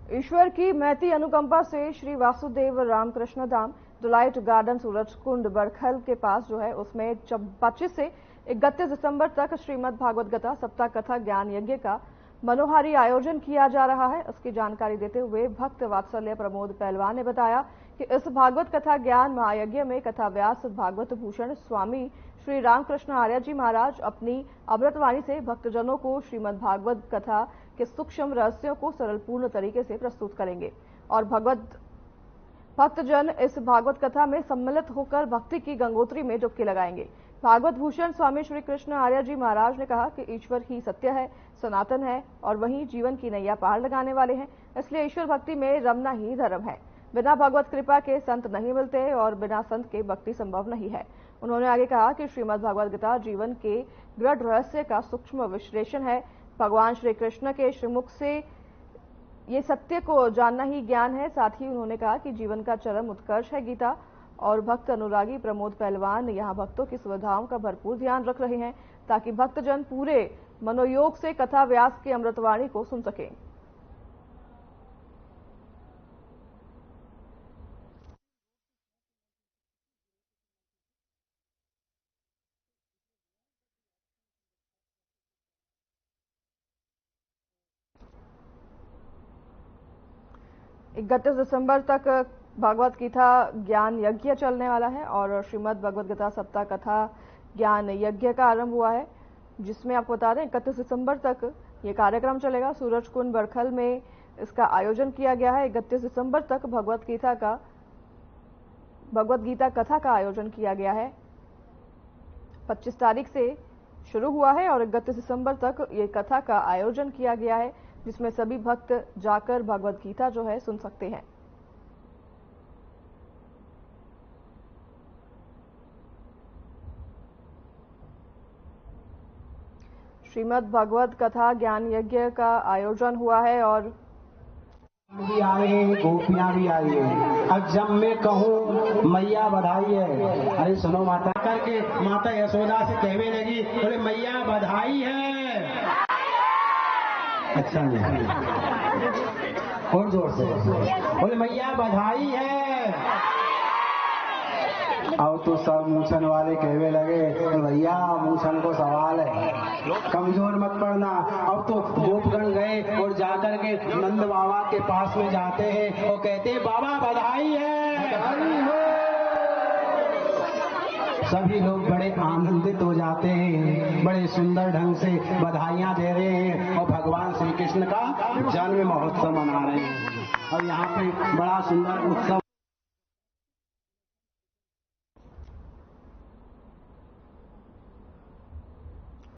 ईश्वर की महती अनुकंपा से श्री वासुदेव रामकृष्ण धाम डिलाइट गार्डन सूरजकुंड बड़खल के पास जो है उसमें 25 से 31 दिसंबर तक श्रीमद् भागवत गीता सप्ताह कथा ज्ञान यज्ञ का मनोहारी आयोजन किया जा रहा है। इसकी जानकारी देते हुए भक्त वात्सल्य प्रमोद पहलवान ने बताया कि इस भागवत कथा ज्ञान महायज्ञ में कथा व्यास भागवत भूषण स्वामी श्री रामकृष्ण आर्य जी महाराज अपनी अमृतवाणी से भक्तजनों को श्रीमद् भागवत कथा के सूक्ष्म रहस्यों को सरल पूर्ण तरीके से प्रस्तुत करेंगे और भक्तजन इस भागवत कथा में सम्मिलित होकर भक्ति की गंगोत्री में डुबकी लगाएंगे। भागवत भूषण स्वामी श्री कृष्ण आर्य जी महाराज ने कहा कि ईश्वर ही सत्य है, सनातन है और वही जीवन की नैया पार लगाने वाले हैं, इसलिए ईश्वर भक्ति में रमना ही धर्म है। बिना भगवत कृपा के संत नहीं मिलते और बिना संत के भक्ति संभव नहीं है। उन्होंने आगे कहा कि श्रीमद् भागवत गीता जीवन के गृढ़ रहस्य का सूक्ष्म विश्लेषण है। भगवान श्री कृष्ण के श्रीमुख से ये सत्य को जानना ही ज्ञान है। साथ ही उन्होंने कहा कि जीवन का चरम उत्कर्ष है गीता और भक्त अनुरागी प्रमोद पहलवान यहाँ भक्तों की सुविधाओं का भरपूर ध्यान रख रहे हैं ताकि भक्तजन पूरे मनोयोग से कथा व्यास की अमृतवाणी को सुन सकें। 31 दिसंबर तक भागवत गीता ज्ञान यज्ञ चलने वाला है और श्रीमद् भगवत गीता सप्ताह कथा ज्ञान यज्ञ का आरंभ हुआ है, जिसमें आपको बता दें 31 दिसंबर तक ये कार्यक्रम चलेगा। सूरजकुंड बड़खल में इसका आयोजन किया गया है। 31 दिसंबर तक भगवत गीता कथा का आयोजन किया गया है। 25 तारीख से शुरू हुआ है और 31 दिसंबर तक ये कथा का आयोजन किया गया है, जिसमें सभी भक्त जाकर भगवत गीता जो है सुन सकते हैं। श्रीमद् भागवत कथा ज्ञान यज्ञ का आयोजन हुआ है और भी आए हैं, गोपियां भी आई है। अब जब मैं कहूँ मैया बधाई है, अरे सुनो माता करके माता यशोदा से कहने लगी, बोले मैया बधाई है। अच्छा नहीं और जोर से बोले मैया बधाई है। अब तो सब मूछन वाले कहने लगे, भैया मूछन को सवाल है, कमजोर मत पड़ना। अब तो गोपगण गए और जाकर के नंद बाबा के पास में जाते हैं और कहते हैं बाबा बधाई है, बधाई हो। सभी लोग बड़े आनंदित हो जाते हैं, बड़े सुंदर ढंग से बधाइयां दे रहे हैं और भगवान श्री कृष्ण का जन्म महोत्सव मना रहे हैं और यहाँ पे बड़ा सुंदर उत्सव